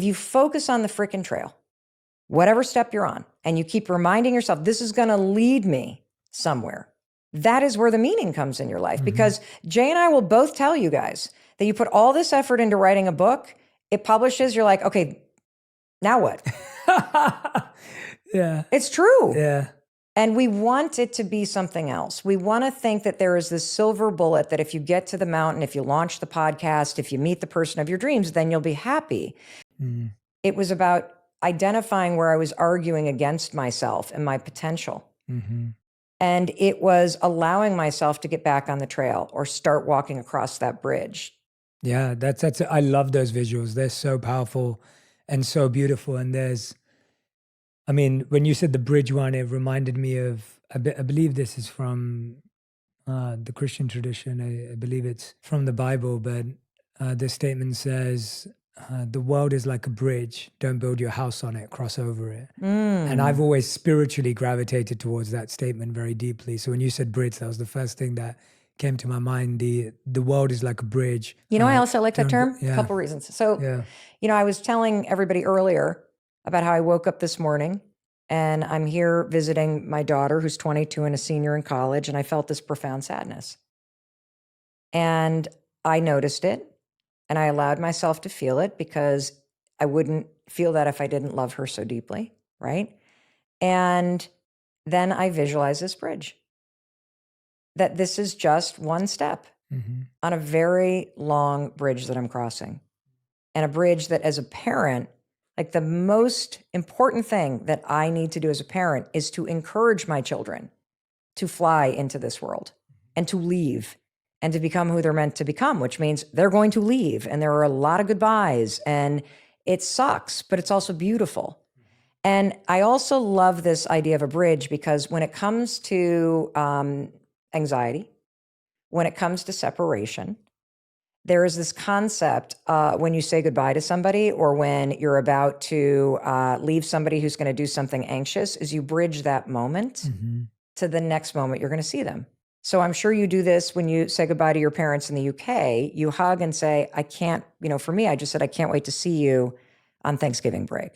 If you focus on the freaking trail, whatever step you're on, and you keep reminding yourself, this is going to lead me somewhere, that is where the meaning comes in your life. Because Jay and I will both tell you guys that you put all this effort into writing a book, it publishes, you're like, okay, now what? Yeah. It's true. Yeah. And we want it to be something else. We want to think that there is this silver bullet that if you get to the mountain, if you launch the podcast, if you meet the person of your dreams, then you'll be happy. It was about identifying where I was arguing against myself and my potential. And it was allowing myself to get back on the trail or start walking across that bridge. Yeah, that's I love those visuals. They're so powerful and so beautiful. And I mean, when you said the bridge one, it reminded me of, I believe this is from the Christian tradition. I believe it's from the Bible, but this statement says, the world is like a bridge. Don't build your house on it, cross over it. And I've always spiritually gravitated towards that statement very deeply. So when you said bridge, that was the first thing that came to my mind. The world is like a bridge. You know, I also like that term, yeah. a couple reasons. So, you know, I was telling everybody earlier about how I woke up this morning and I'm here visiting my daughter who's 22 and a senior in college. And I felt this profound sadness. And I noticed it and I allowed myself to feel it because I wouldn't feel that if I didn't love her so deeply, right? And then I visualized this bridge, that this is just one step on a very long bridge that I'm crossing. And a bridge that as a parent, like the most important thing that I need to do as a parent is to encourage my children to fly into this world and to leave and to become who they're meant to become, which means they're going to leave. And there are a lot of goodbyes and it sucks, but it's also beautiful. And I also love this idea of a bridge because when it comes to anxiety, when it comes to separation, there is this concept when you say goodbye to somebody or when you're about to leave somebody who's going to do something anxious, is you bridge that moment to the next moment you're going to see them. So I'm sure you do this when you say goodbye to your parents in the UK. You hug and say, I can't, you know, for me, I just said, I can't wait to see you on Thanksgiving break.